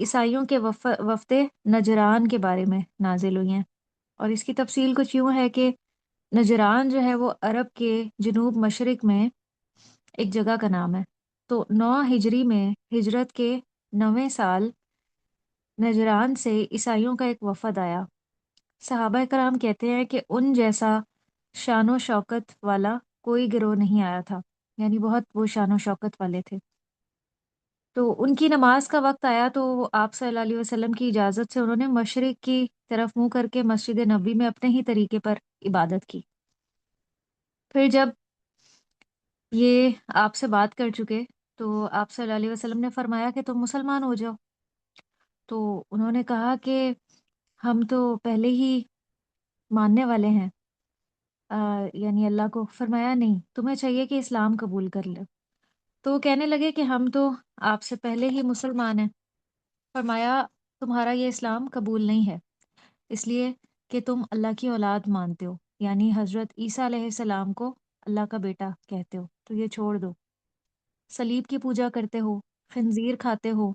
عیسائیوں کے وفد نجران کے بارے میں نازل ہوئی ہیں، اور اس کی تفصیل کچھ یوں ہے کہ نجران جو ہے وہ عرب کے جنوب مشرق میں ایک جگہ کا نام ہے۔ تو 9 ہجری میں ہجرت کے 9ویں سال نجران سے عیسائیوں کا ایک وفد آیا۔ صحابہ کرام کہتے ہیں کہ ان جیسا شان و شوکت والا کوئی گروہ نہیں آیا تھا، یعنی بہت وہ شان و شوکت والے تھے۔ تو ان کی نماز کا وقت آیا تو وہ آپ صلی اللہ علیہ وسلم کی اجازت سے انہوں نے مشرق کی طرف منہ کر کے مسجد نبوی میں اپنے ہی طریقے پر عبادت کی۔ پھر جب یہ آپ سے بات کر چکے تو آپ صلی اللہ علیہ وسلم نے فرمایا کہ تم مسلمان ہو جاؤ۔ تو انہوں نے کہا کہ ہم تو پہلے ہی ماننے والے ہیں، یعنی اللہ کو۔ فرمایا نہیں، تمہیں چاہیے کہ اسلام قبول کر لو۔ تو وہ کہنے لگے کہ ہم تو آپ سے پہلے ہی مسلمان ہیں۔ فرمایا تمہارا یہ اسلام قبول نہیں ہے، اس لیے کہ تم اللہ کی اولاد مانتے ہو، یعنی حضرت عیسیٰ علیہ السلام کو اللہ کا بیٹا کہتے ہو، تو یہ چھوڑ دو۔ صلیب کی پوجا کرتے ہو، خنزیر کھاتے ہو۔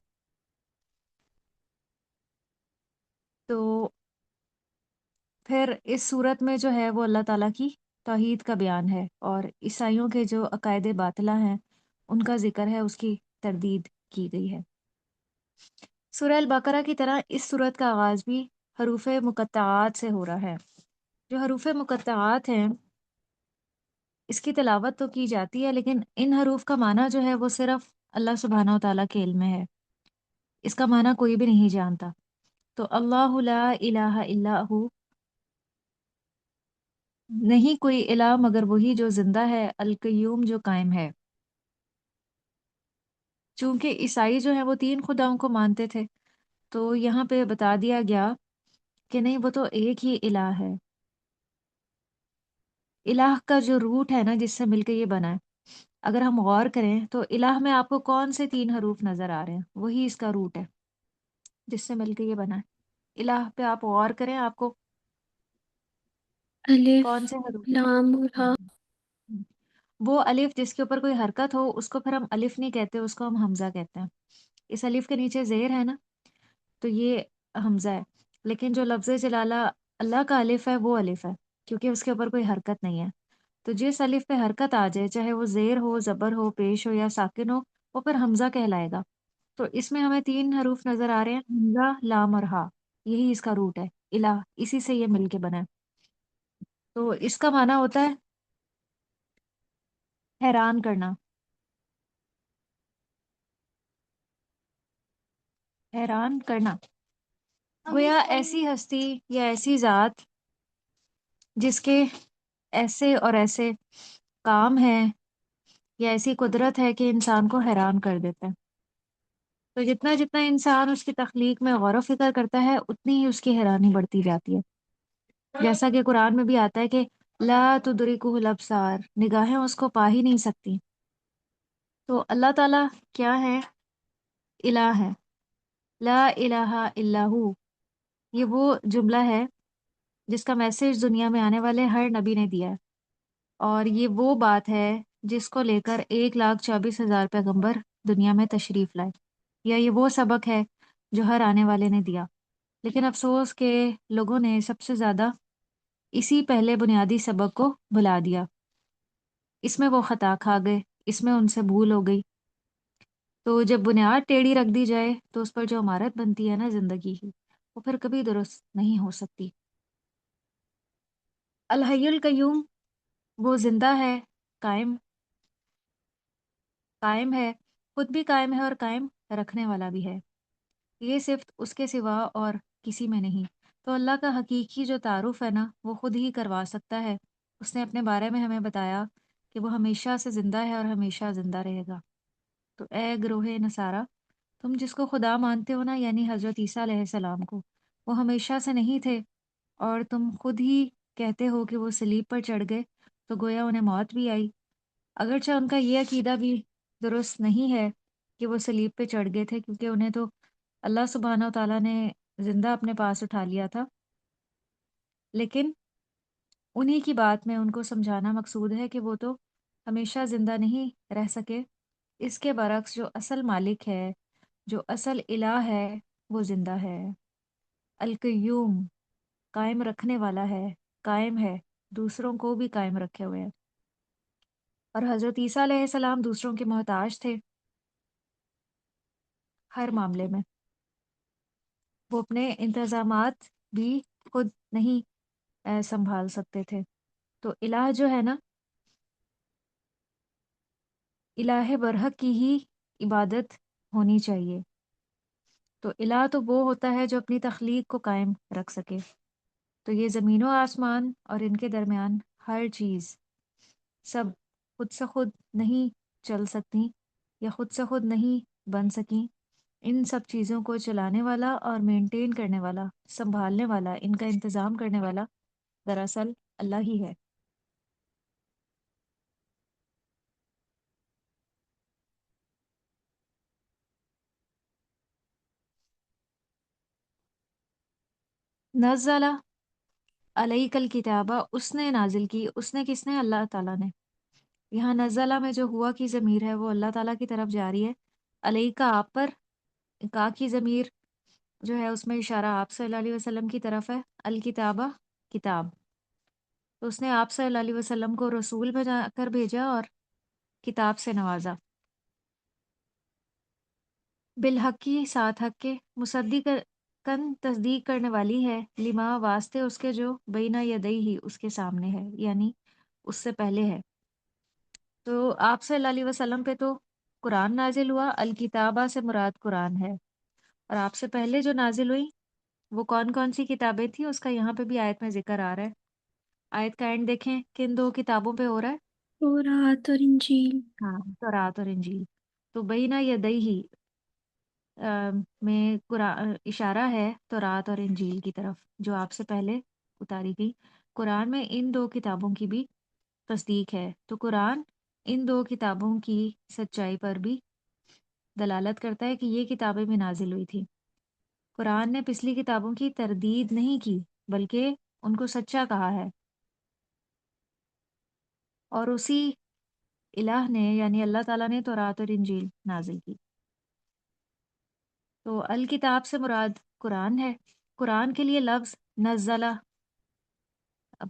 تو پھر اس صورت میں جو ہے وہ اللہ تعالیٰ کی توحید کا بیان ہے، اور عیسائیوں کے جو عقائد باطلہ ہیں ان کا ذکر ہے، اس کی تردید کی گئی ہے۔ سورہ البقرہ کی طرح اس صورت کا آغاز بھی حروف مقطعات سے ہو رہا ہے۔ جو حروف مقطعات ہیں اس کی تلاوت تو کی جاتی ہے، لیکن ان حروف کا معنی جو ہے وہ صرف اللہ سبحانہ و تعالیٰ کے علم میں ہے، اس کا معنی کوئی بھی نہیں جانتا۔ تو اللہ لا الہ الا ہو، نہیں کوئی الہ مگر وہی جو زندہ ہے، القیوم جو قائم ہے۔ چونکہ عیسائی جو ہیں وہ 3 خداؤں کو مانتے تھے، تو یہاں پہ بتا دیا گیا کہ نہیں، وہ تو ایک ہی الہ ہے۔ الہ کا جو روٹ ہے نا جس سے مل کے یہ بنا ہے، اگر ہم غور کریں تو الہ میں آپ کو کون سے 3 حروف نظر آ رہے ہیں؟ وہی اس کا روٹ ہے جس سے مل کے یہ بنا ہے۔ الہ پہ آپ غور کریں، آپ کو الف کون سے حروف؟ لام اور ہا۔ وہ الف جس کے اوپر کوئی حرکت ہو اس کو پھر ہم الف نہیں کہتے، اس کو ہم حمزہ کہتے ہیں۔ اس الف کے نیچے زیر ہے نا، تو یہ حمزہ ہے۔ لیکن جو لفظ جلالہ اللہ کا الف ہے وہ الف ہے، کیونکہ اس کے اوپر کوئی حرکت نہیں ہے۔ تو جس الف پہ حرکت آ جائے، چاہے وہ زیر ہو، زبر ہو، پیش ہو یا ساکن ہو، وہ پھر حمزہ کہلائے گا۔ تو اس میں ہمیں 3 حروف نظر آ رہے ہیں، حمزہ، لام اور ہا، یہی اس کا روٹ ہے۔ الہ اسی سے یہ مل کے بنا ہے۔ تو اس کا معنی ہوتا ہے حیران کرنا، حیران کرنا۔ گویا ایسی ہستی یا ایسی ذات جس کے ایسے اور ایسے کام ہیں یا ایسی قدرت ہے کہ انسان کو حیران کر دیتا ہے۔ تو جتنا جتنا انسان اس کی تخلیق میں غور و فکر کرتا ہے اتنی ہی اس کی حیرانی بڑھتی جاتی ہے۔ جیسا کہ قرآن میں بھی آتا ہے کہ لا تدرکہ الابصار، نگاہیں اس کو پا ہی نہیں سکتی۔ تو اللہ تعالیٰ کیا ہے؟ الہ ہے۔ لا الہ الا ہو، یہ وہ جملہ ہے جس کا میسج دنیا میں آنے والے ہر نبی نے دیا ہے، اور یہ وہ بات ہے جس کو لے کر 1,24,000 پیغمبر دنیا میں تشریف لائے، یا یہ وہ سبق ہے جو ہر آنے والے نے دیا۔ لیکن افسوس کہ لوگوں نے سب سے زیادہ اسی پہلے بنیادی سبق کو بھلا دیا، اس میں وہ خطا کھا گئے، اس میں ان سے بھول ہو گئی۔ تو جب بنیاد ٹیڑھی رکھ دی جائے تو اس پر جو عمارت بنتی ہے نا زندگی کی، وہ پھر کبھی درست نہیں ہو سکتی۔ الحی القیوم، وہ زندہ ہے، قائم قائم ہے، خود بھی قائم ہے اور قائم رکھنے والا بھی ہے۔ یہ صرف اس کے سوا اور کسی میں نہیں۔ تو اللہ کا حقیقی جو تعارف ہے نا وہ خود ہی کروا سکتا ہے۔ اس نے اپنے بارے میں ہمیں بتایا کہ وہ ہمیشہ سے زندہ ہے اور ہمیشہ زندہ رہے گا۔ تو اے گروہ نصارہ، تم جس کو خدا مانتے ہو نا، یعنی حضرت عیسیٰ علیہ السلام کو، وہ ہمیشہ سے نہیں تھے، اور تم خود ہی کہتے ہو کہ وہ صلیب پر چڑھ گئے، تو گویا انہیں موت بھی آئی۔ اگرچہ ان کا یہ عقیدہ بھی درست نہیں ہے کہ وہ صلیب پہ چڑھ گئے تھے، کیونکہ انہیں تو اللہ سبحانہ و تعالیٰ نے زندہ اپنے پاس اٹھا لیا تھا، لیکن انہی کی بات میں ان کو سمجھانا مقصود ہے کہ وہ تو ہمیشہ زندہ نہیں رہ سکے۔ اس کے برعکس جو اصل مالک ہے، جو اصل الہ ہے، وہ زندہ ہے، القیوم قائم رکھنے والا ہے، قائم ہے، دوسروں کو بھی قائم رکھے ہوئے ہے۔ اور حضرت عیسیٰ علیہ السلام دوسروں کے محتاج تھے ہر معاملے میں، وہ اپنے انتظامات بھی خود نہیں سنبھال سکتے تھے۔ تو الہ جو ہے نا، الہ برحق کی ہی عبادت ہونی چاہیے۔ تو الہ تو وہ ہوتا ہے جو اپنی تخلیق کو قائم رکھ سکے۔ تو یہ زمین و آسمان اور ان کے درمیان ہر چیز سب خود سے خود نہیں چل سکتی یا خود سے خود نہیں بن سکیں۔ ان سب چیزوں کو چلانے والا اور مینٹین کرنے والا، سنبھالنے والا، ان کا انتظام کرنے والا دراصل اللہ ہی ہے۔ نزلہ علیک الکتابہ، اس نے نازل کی، اس نے کس نے؟ اللہ تعالیٰ نے۔ یہاں نزلہ میں جو ہوا کی ضمیر ہے وہ اللہ تعالیٰ کی طرف جاری ہے، علیہ کا آپ پر، کا کی ضمیر جو ہے اس میں اشارہ آپ صلی اللہ علیہ وسلم کی طرف ہے، الکتابہ کتاب۔ تو اس نے آپ صلی اللہ علیہ وسلم کو رسول بنا کر بھیجا اور کتاب سے نوازا، بالحق کی، ساتھ حق کے، مصدق کن تصدیق کرنے والی ہے، لما واسطے اس کے جو بینہ یدئی ہی اس کے سامنے ہے، یعنی اس سے پہلے ہے۔ تو آپ صلی اللہ علیہ وسلم پہ تو قرآن نازل ہوا، الکتابہ سے مراد قرآن ہے۔ اور آپ سے پہلے جو نازل ہوئی وہ کون کون سی کتابیں تھیں، اس کا یہاں پہ بھی آیت میں ذکر آ رہا ہے۔ آیت کا اینڈ دیکھیں، کن دو کتابوں پہ ہو رہا ہے؟ تورات اور انجیل۔ ہاں، تورات اور انجیل۔ تو بینہ یدئی میں قرآن اشارہ ہے تورات اور انجیل کی طرف جو آپ سے پہلے اتاری گئی۔ قرآن میں ان دو کتابوں کی بھی تصدیق ہے۔ تو قرآن ان دو کتابوں کی سچائی پر بھی دلالت کرتا ہے کہ یہ کتابیں بھی نازل ہوئی تھی۔ قرآن نے پچھلی کتابوں کی تردید نہیں کی بلکہ ان کو سچا کہا ہے، اور اسی الہ نے یعنی اللہ تعالیٰ نے تورات اور انجیل نازل کی۔ تو الکتاب سے مراد قرآن ہے۔ قرآن کے لیے لفظ نزلہ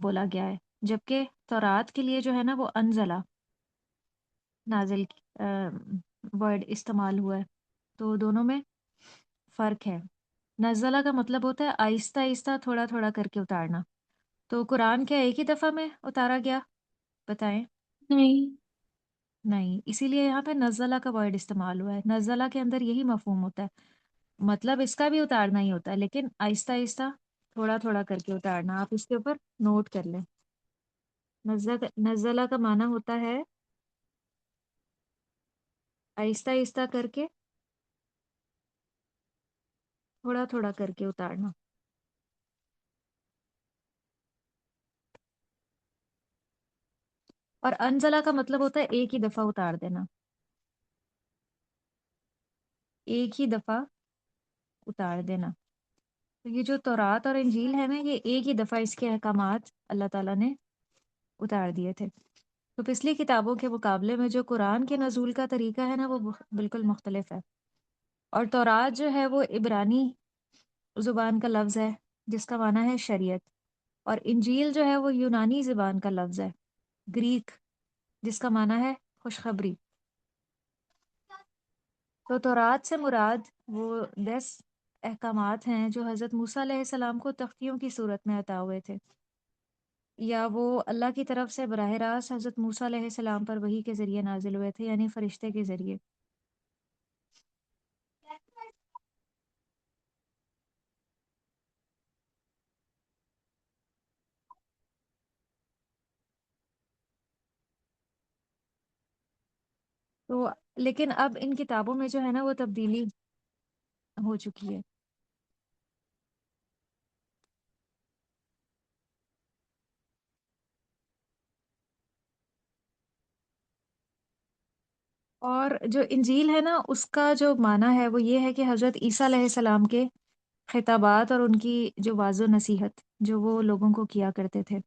بولا گیا ہے، جبکہ تورات کے لیے جو ہے نا وہ انزلہ نازل ورڈ استعمال ہوا ہے۔ تو دونوں میں فرق ہے۔ نزلہ کا مطلب ہوتا ہے آہستہ آہستہ، تھوڑا تھوڑا کر کے اتارنا۔ تو قرآن کیا ایک ہی دفعہ میں اتارا گیا؟ بتائیں۔ نہیں، نہیں، اسی لیے یہاں پہ نزلہ کا ورڈ استعمال ہوا ہے۔ نزلہ کے اندر یہی مفہوم ہوتا ہے، مطلب اس کا بھی اتارنا ہی ہوتا ہے لیکن آہستہ آہستہ، تھوڑا تھوڑا کر کے اتارنا۔ آپ اس کے اوپر نوٹ کر لیں، نزلہ کا معنی ہوتا ہے آہستہ آہستہ کر کے، تھوڑا تھوڑا کر کے اتارنا۔ اور انزلہ کا مطلب ہوتا ہے ایک ہی دفعہ اتار دینا، ایک ہی دفعہ اتار دینا۔ تو یہ جو تورات اور انجیل ہے نا، یہ ایک ہی دفعہ اس کے احکامات اللہ تعالیٰ نے اتار دیے تھے۔ تو پچھلی کتابوں کے مقابلے میں جو قرآن کے نزول کا طریقہ ہے نا وہ بالکل مختلف ہے۔ اور تورات جو ہے وہ عبرانی زبان کا لفظ ہے جس کا معنی ہے شریعت، اور انجیل جو ہے وہ یونانی زبان کا لفظ ہے، گریک، جس کا معنی ہے خوشخبری۔ تو تورات سے مراد وہ 10 احکامات ہیں جو حضرت موسیٰ علیہ السلام کو تختیوں کی صورت میں عطا ہوئے تھے، یا وہ اللہ کی طرف سے براہ راست حضرت موسیٰ علیہ السلام پر وحی کے ذریعے نازل ہوئے تھے، یعنی فرشتے کے ذریعے۔ تو لیکن اب ان کتابوں میں جو ہے نا وہ تبدیلی ہو چکی ہے۔ اور جو انجیل ہے نا اس کا جو معنی ہے وہ یہ ہے کہ حضرت عیسیٰ علیہ السلام کے خطابات اور ان کی جو واضح و نصیحت جو وہ لوگوں کو کیا کرتے تھے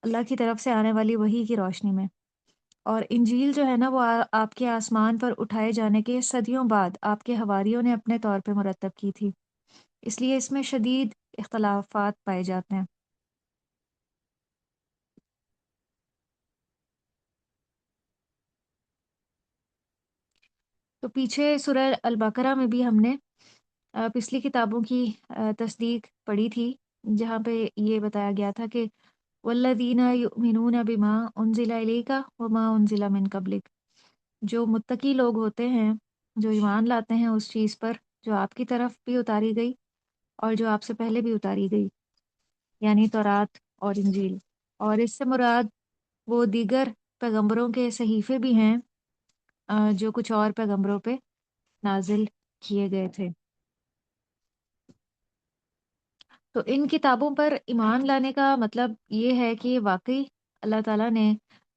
اللہ کی طرف سے آنے والی وحی کی روشنی میں۔ اور انجیل جو ہے نا وہ آپ کے آسمان پر اٹھائے جانے کے صدیوں بعد آپ کے حواریوں نے اپنے طور پہ مرتب کی تھی، اس لیے اس میں شدید اختلافات پائے جاتے ہیں۔ تو پیچھے سورہ البقرہ میں بھی ہم نے پچھلی کتابوں کی تصدیق پڑھی تھی، جہاں پہ یہ بتایا گیا تھا کہ والذین یؤمنون بما انزل الیک وما انزل من قبلک، جو متقی لوگ ہوتے ہیں جو ایمان لاتے ہیں اس چیز پر جو آپ کی طرف بھی اتاری گئی اور جو آپ سے پہلے بھی اتاری گئی، یعنی تورات اور انجیل۔ اور اس سے مراد وہ دیگر پیغمبروں کے صحیفے بھی ہیں جو کچھ اور پیغمبروں پہ نازل کیے گئے تھے۔ تو ان کتابوں پر ایمان لانے کا مطلب یہ ہے کہ واقعی اللہ تعالیٰ نے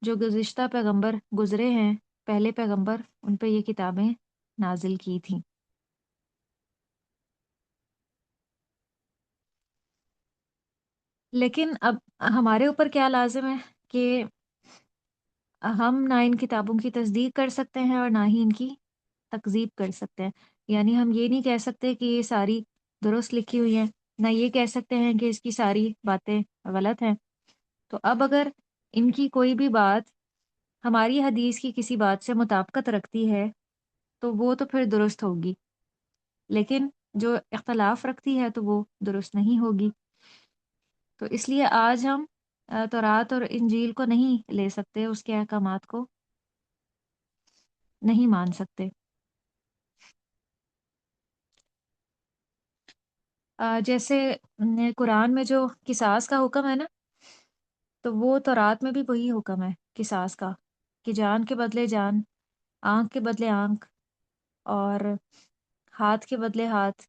جو گزشتہ پیغمبر گزرے ہیں، پہلے پیغمبر، ان پہ یہ کتابیں نازل کی تھیں۔ لیکن اب ہمارے اوپر کیا لازم ہے کہ ہم نہ ان کتابوں کی تصدیق کر سکتے ہیں اور نہ ہی ان کی تکذیب کر سکتے ہیں۔ یعنی ہم یہ نہیں کہہ سکتے کہ یہ ساری درست لکھی ہوئی ہیں، نہ یہ کہہ سکتے ہیں کہ اس کی ساری باتیں غلط ہیں۔ تو اب اگر ان کی کوئی بھی بات ہماری حدیث کی کسی بات سے مطابقت رکھتی ہے تو وہ تو پھر درست ہوگی، لیکن جو اختلاف رکھتی ہے تو وہ درست نہیں ہوگی۔ تو اس لیے آج ہم تورات اور انجیل کو نہیں لے سکتے، اس کے احکامات کو نہیں مان سکتے۔ جیسے قرآن میں جو قصاص کا حکم ہے نا، تو وہ تورات میں بھی وہی حکم ہے قصاص کا، کہ جان کے بدلے جان، آنکھ کے بدلے آنکھ، اور ہاتھ کے بدلے ہاتھ۔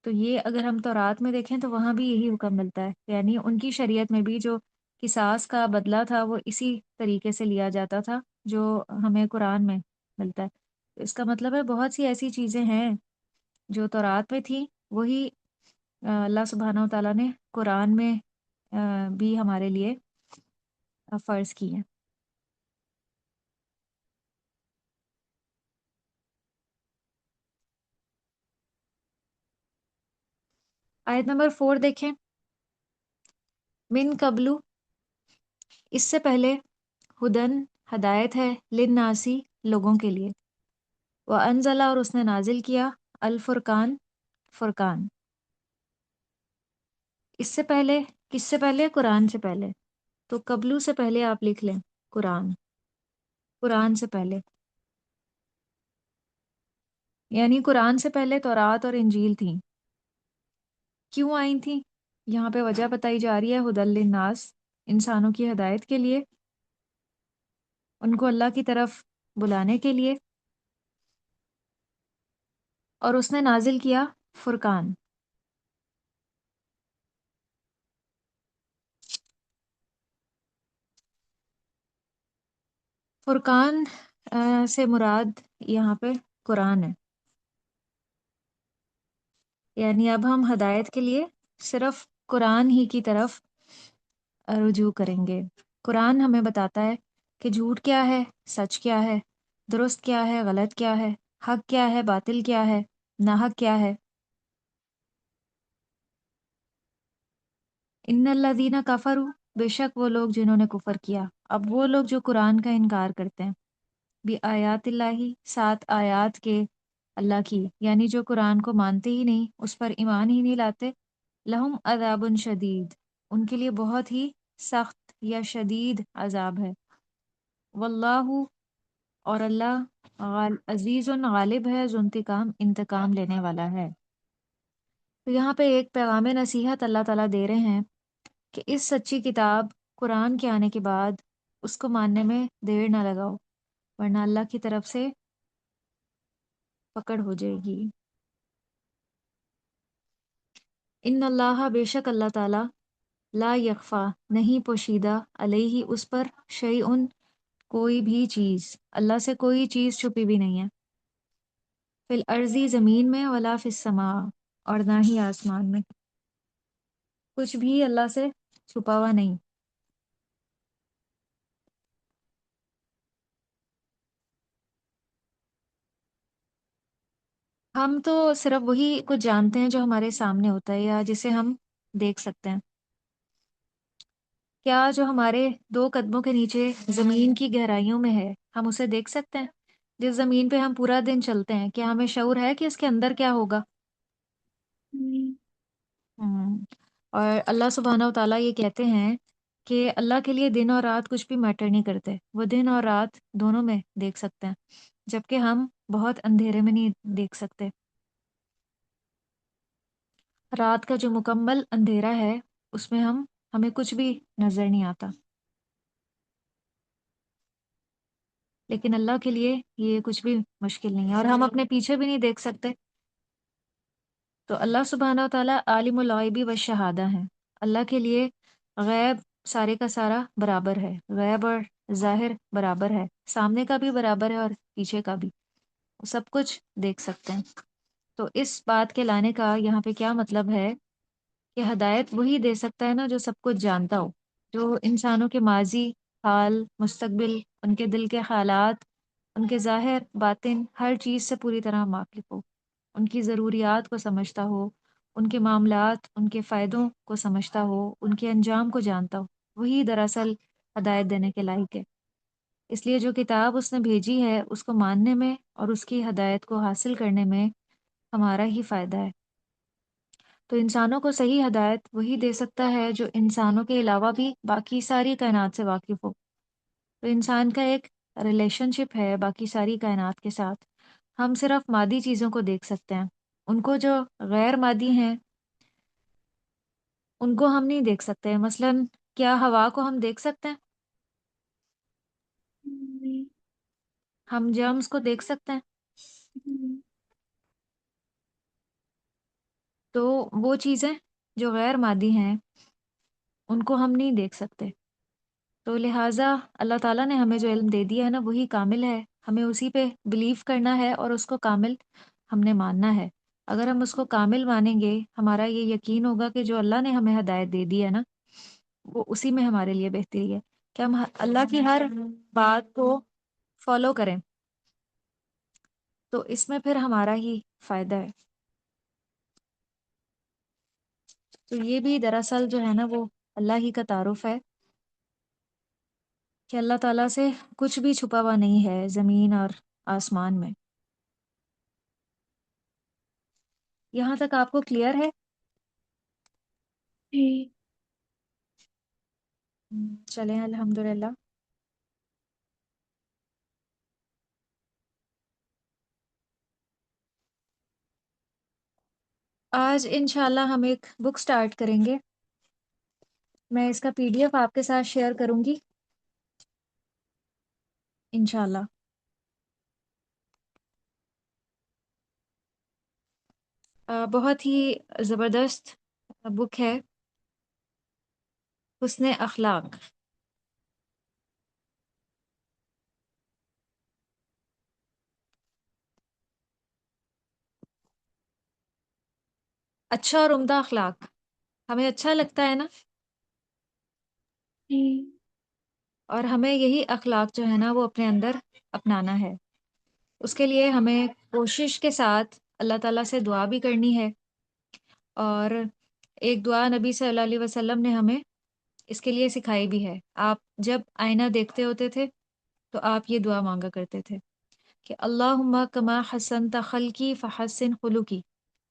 تو یہ اگر ہم تورات میں دیکھیں تو وہاں بھی یہی حکم ملتا ہے، یعنی ان کی شریعت میں بھی جو قصاص کا بدلہ تھا وہ اسی طریقے سے لیا جاتا تھا جو ہمیں قرآن میں ملتا ہے۔ تو اس کا مطلب ہے بہت سی ایسی چیزیں ہیں جو تورات میں تھیں، وہی اللہ سبحانہ و تعالیٰ نے قرآن میں بھی ہمارے لیے فرض کی ہیں۔ آیت نمبر 4 دیکھیں، من قبلو، اس سے پہلے، ہدن، ہدایت ہے، للناسی، لوگوں کے لیے، وانزلہ، اور اس نے نازل کیا، الفرقان، فرقان۔ اس سے پہلے، کس سے پہلے؟ قرآن سے پہلے، تو قبلو سے پہلے آپ لکھ لیں قرآن، قرآن سے پہلے، یعنی قرآن سے پہلے تورات اور انجیل تھیں۔ کیوں آئی تھیں؟ یہاں پہ وجہ بتائی جا رہی ہے، ہدی للناس، انسانوں کی ہدایت کے لیے، ان کو اللہ کی طرف بلانے کے لیے، اور اس نے نازل کیا فرقان۔ فرقان سے مراد یہاں پہ قرآن ہے، یعنی اب ہم ہدایت کے لیے صرف قرآن ہی کی طرف رجوع کریں گے۔ قرآن ہمیں بتاتا ہے کہ جھوٹ کیا ہے، سچ کیا ہے، درست کیا ہے، غلط کیا ہے، حق کیا ہے، باطل کیا ہے، ناحق کیا ہے۔ ان الذین کفروا، بے شک وہ لوگ جنہوں نے کفر کیا، اب وہ لوگ جو قرآن کا انکار کرتے ہیں، بھی آیات اللہ، سات آیات کے اللہ کی، یعنی جو قرآن کو مانتے ہی نہیں، اس پر ایمان ہی نہیں لاتے، لہم عذاب شدید، ان کے لیے بہت ہی سخت یا شدید عذاب ہے، واللہ، اور اللہ، عزیز غالب ہے، ذو انتقام، انتقام لینے والا ہے۔ تو یہاں پہ ایک پیغام نصیحت اللہ تعالیٰ دے رہے ہیں کہ اس سچی کتاب قرآن کے آنے کے بعد اس کو ماننے میں دیر نہ لگاؤ، ورنہ اللہ کی طرف سے پکڑ ہو جائے گی۔ ان اللہ، بے شک اللہ تعالیٰ، لا یخفا، نہیں پوشیدہ، علیہ، اس پر، شیئن، کوئی بھی چیز، اللہ سے کوئی چیز چھپی بھی نہیں ہے، فی الارضی، زمین میں، ولا فی السماء، اور نہ ہی آسمان میں، کچھ بھی اللہ سے چھپا ہوا نہیں۔ ہم تو صرف وہی کچھ جانتے ہیں جو ہمارے سامنے ہوتا ہے یا جسے ہم دیکھ سکتے ہیں. کیا جو ہمارے 2 قدموں کے نیچے زمین کی گہرائیوں میں ہے ہم اسے دیکھ سکتے ہیں؟ جس زمین پہ ہم پورا دن چلتے ہیں کیا ہمیں شعور ہے کہ اس کے اندر کیا ہوگا؟ نہیں۔ ہوں. اور اللہ سبحانہ و تعالیٰ یہ کہتے ہیں کہ اللہ کے لیے دن اور رات کچھ بھی میٹر نہیں کرتے، وہ دن اور رات دونوں میں دیکھ سکتے ہیں، جبکہ ہم بہت اندھیرے میں نہیں دیکھ سکتے. رات کا جو مکمل اندھیرا ہے اس میں ہمیں کچھ بھی نظر نہیں آتا، لیکن اللہ کے لیے یہ کچھ بھی مشکل نہیں ہے، اور ہم اپنے پیچھے بھی نہیں دیکھ سکتے. تو اللہ سبحانہ و تعالیٰ عالم الغیب و شہادہ ہیں. اللہ کے لیے غیب سارے کا سارا برابر ہے، غیب اور ظاہر برابر ہے، سامنے کا بھی برابر ہے اور پیچھے کا بھی، وہ سب کچھ دیکھ سکتے ہیں. تو اس بات کے لانے کا یہاں پہ کیا مطلب ہے کہ ہدایت وہی دے سکتا ہے نا جو سب کچھ جانتا ہو، جو انسانوں کے ماضی، حال، مستقبل، ان کے دل کے خیالات، ان کے ظاہر باطن ہر چیز سے پوری طرح واقف ہو، ان کی ضروریات کو سمجھتا ہو، ان کے معاملات، ان کے فائدوں کو سمجھتا ہو، ان کے انجام کو جانتا ہو. وہی دراصل ہدایت دینے کے لائق ہے. اس لیے جو کتاب اس نے بھیجی ہے اس کو ماننے میں اور اس کی ہدایت کو حاصل کرنے میں ہمارا ہی فائدہ ہے. تو انسانوں کو صحیح ہدایت وہی دے سکتا ہے جو انسانوں کے علاوہ بھی باقی ساری کائنات سے واقف ہو. تو انسان کا ایک ریلیشن شپ ہے باقی ساری کائنات کے ساتھ. ہم صرف مادی چیزوں کو دیکھ سکتے ہیں، ان کو جو غیر مادی ہیں ان کو ہم نہیں دیکھ سکتے. مثلاً کیا ہوا کو ہم دیکھ سکتے ہیں؟ نہیں۔ ہم جرمز کو دیکھ سکتے ہیں؟ ہم۔ تو وہ چیزیں جو غیر مادی ہیں ان کو ہم نہیں دیکھ سکتے. تو لہٰذا اللہ تعالیٰ نے ہمیں جو علم دے دیا ہے نا وہی کامل ہے، ہمیں اسی پہ بلیو کرنا ہے اور اس کو کامل ہم نے ماننا ہے. اگر ہم اس کو کامل مانیں گے ہمارا یہ یقین ہوگا کہ جو اللہ نے ہمیں ہدایت دے دی ہے نا وہ اسی میں ہمارے لیے بہتری ہے، کہ ہم اللہ کی ہر بات کو فالو کریں، تو اس میں پھر ہمارا ہی فائدہ ہے. تو یہ بھی دراصل جو ہے نا وہ اللہ ہی کا تعارف ہے کہ اللہ تعالیٰ سے کچھ بھی چھپا ہوا نہیں ہے زمین اور آسمان میں. یہاں تک آپ کو کلیئر ہے؟ جی۔ چلیں الحمدللہ. آج انشاءاللہ ہم ایک بک سٹارٹ کریں گے. میں اس کا PDF آپ کے ساتھ شیئر کروں گی انشاءاللہ. بہت ہی زبردست بک ہے، حسن اخلاق. اچھا اور عمدہ اخلاق ہمیں اچھا لگتا ہے نا، جی۔ اور ہمیں یہی اخلاق جو ہے نا وہ اپنے اندر اپنانا ہے. اس کے لیے ہمیں کوشش کے ساتھ اللہ تعالیٰ سے دعا بھی کرنی ہے. اور ایک دعا نبی صلی اللہ علیہ وسلم نے ہمیں اس کے لیے سکھائی بھی ہے. آپ جب آئینہ دیکھتے ہوتے تھے تو آپ یہ دعا مانگا کرتے تھے کہ اللہم کما حسنت خلقی فحسن خلقی.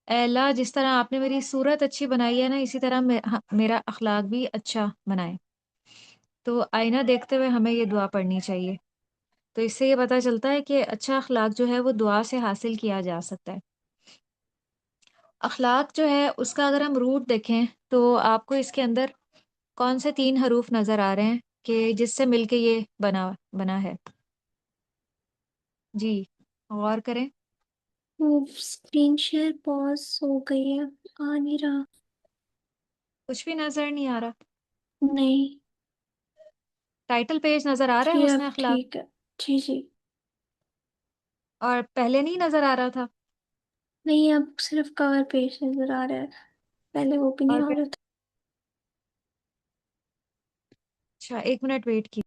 اے اللہ جس طرح آپ نے میری صورت اچھی بنائی ہے نا اسی طرح میرا اخلاق بھی اچھا بنائے. تو آئینہ دیکھتے ہوئے ہمیں یہ دعا پڑھنی چاہیے. تو اس سے یہ پتہ چلتا ہے کہ اچھا اخلاق جو ہے وہ دعا سے حاصل کیا جا سکتا ہے. اخلاق جو ہے اس کا اگر ہم روٹ دیکھیں تو آپ کو اس کے اندر کون سے 3 حروف نظر آ رہے ہیں کہ جس سے مل کے یہ بنا ہے؟ جی غور کریں. وہ اسکرین شیئر پاز ہو گئی ہے، آ نہیں رہا۔ کچھ بھی نظر نہیں آ رہا. نہیں۔ ٹائٹل پیج نظر آ رہا جی ہے حسن اب اخلاق؟ ٹھیک ہے۔ جی جی۔ اور پہلے نہیں نظر آ رہا تھا؟ نہیں اب صرف کور پیج نظر آ رہا ہے، پہلے وہ بھی نہیں اور آ پھر رہا تھا۔ اچھا 1 منٹ ویٹ کی.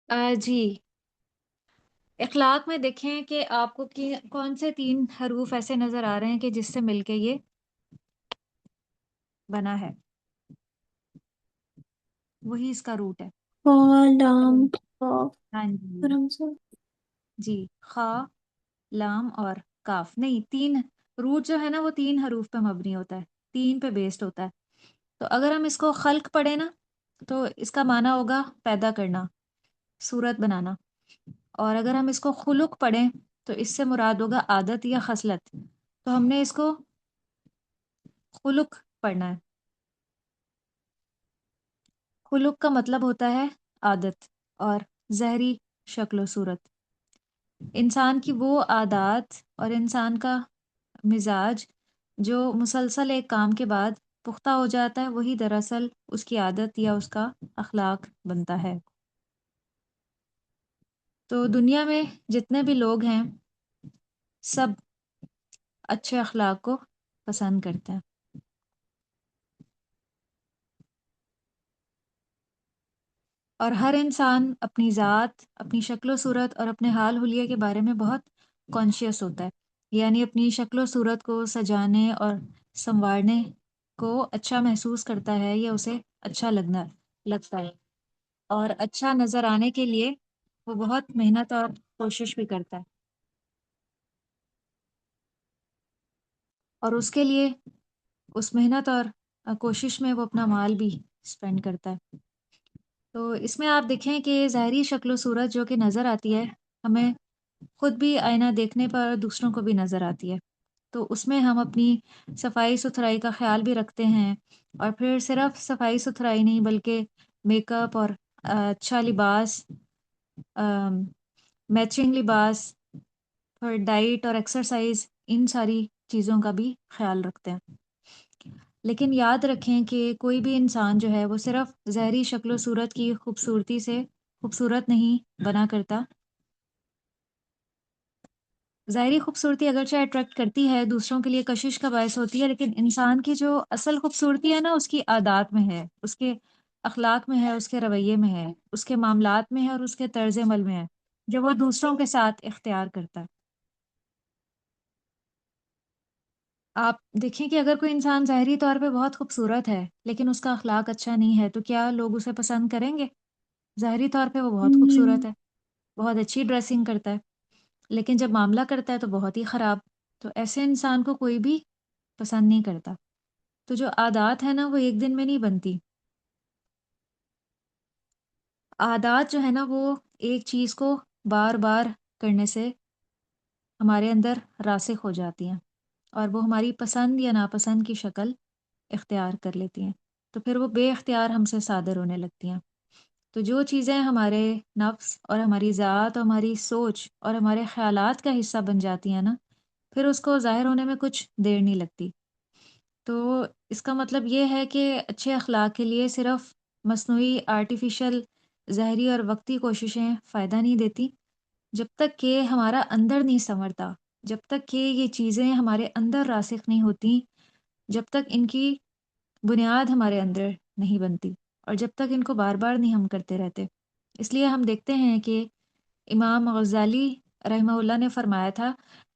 جی، اخلاق میں دیکھیں کہ آپ کو کون سے 3 حروف ایسے نظر آ رہے ہیں کہ جس سے مل کے یہ بنا ہے، وہی اس کا روٹ ہے۔ لام قاف ہاں جی، اور ہمزہ۔ جی، خ، لام اور کاف نہیں، 3 روٹ جو ہے نا وہ 3 حروف پہ مبنی ہوتا ہے، 3 پہ بیسڈ ہوتا ہے۔ تو اگر ہم اس کو خلق پڑھیں نا تو اس کا معنی ہوگا پیدا کرنا، صورت بنانا، اور اگر ہم اس کو خلق پڑھیں تو اس سے مراد ہوگا عادت یا خصلت۔ تو ہم نے اس کو خلق پڑھنا ہے۔ خلق کا مطلب ہوتا ہے عادت اور ظاہری شکل و صورت۔ انسان کی وہ عادات اور انسان کا مزاج جو مسلسل ایک کام کے بعد پختہ ہو جاتا ہے، وہی دراصل اس کی عادت یا اس کا اخلاق بنتا ہے۔ تو دنیا میں جتنے بھی لوگ ہیں سب اچھے اخلاق کو پسند کرتے ہیں، اور ہر انسان اپنی ذات، اپنی شکل و صورت اور اپنے حال حلیے کے بارے میں بہت کانشیس ہوتا ہے، یعنی اپنی شکل و صورت کو سجانے اور سنوارنے کو اچھا محسوس کرتا ہے یا اسے اچھا لگتا ہے، اور اچھا نظر آنے کے لیے وہ بہت محنت اور کوشش بھی کرتا ہے، اور اس کے لیے اس محنت اور کوشش میں وہ اپنا مال بھی اسپینڈ کرتا ہے۔ تو اس میں آپ دیکھیں کہ ظاہری شکل و صورت جو کہ نظر آتی ہے، ہمیں خود بھی آئینہ دیکھنے پر دوسروں کو بھی نظر آتی ہے، تو اس میں ہم اپنی صفائی ستھرائی کا خیال بھی رکھتے ہیں، اور پھر صرف صفائی ستھرائی نہیں بلکہ میک اپ اور اچھا لباس، میچنگ لباس، پھر ڈائٹ اور ایکسرسائز، ان ساری چیزوں کا بھی خیال رکھتے ہیں۔ لیکن یاد رکھیں کہ کوئی بھی انسان جو ہے وہ صرف ظاہری شکل و صورت کی خوبصورتی سے خوبصورت نہیں بنا کرتا۔ ظاہری خوبصورتی اگرچہ اٹریکٹ کرتی ہے، دوسروں کے لیے کشش کا باعث ہوتی ہے، لیکن انسان کی جو اصل خوبصورتی ہے نا اس کی عادات میں ہے، اس کے اخلاق میں ہے، اس کے رویے میں ہے، اس کے معاملات میں ہے، اور اس کے طرز عمل میں ہے جو وہ دوسروں کے ساتھ اختیار کرتا ہے۔ آپ دیکھیں کہ اگر کوئی انسان ظاہری طور پہ بہت خوبصورت ہے لیکن اس کا اخلاق اچھا نہیں ہے تو کیا لوگ اسے پسند کریں گے؟ ظاہری طور پہ وہ بہت خوبصورت ہے، بہت اچھی ڈریسنگ کرتا ہے، لیکن جب معاملہ کرتا ہے تو بہت ہی خراب، تو ایسے انسان کو کوئی بھی پسند نہیں کرتا۔ تو جو عادات ہے نا وہ ایک دن میں نہیں بنتی، عادات جو ہے نا وہ ایک چیز کو بار بار کرنے سے ہمارے اندر راسخ ہو جاتی ہیں، اور وہ ہماری پسند یا ناپسند کی شکل اختیار کر لیتی ہیں، تو پھر وہ بے اختیار ہم سے صادر ہونے لگتی ہیں۔ تو جو چیزیں ہمارے نفس اور ہماری ذات اور ہماری سوچ اور ہمارے خیالات کا حصہ بن جاتی ہیں نا، پھر اس کو ظاہر ہونے میں کچھ دیر نہیں لگتی۔ تو اس کا مطلب یہ ہے کہ اچھے اخلاق کے لیے صرف مصنوعی آرٹیفیشل ظاہری اور وقتی کوششیں فائدہ نہیں دیتی، جب تک کہ ہمارا اندر نہیں سنورتا، جب تک کہ یہ چیزیں ہمارے اندر راسخ نہیں ہوتی، جب تک ان کی بنیاد ہمارے اندر نہیں بنتی، اور جب تک ان کو بار بار نہیں ہم کرتے رہتے۔ اس لیے ہم دیکھتے ہیں کہ امام غزالی رحمہ اللہ نے فرمایا تھا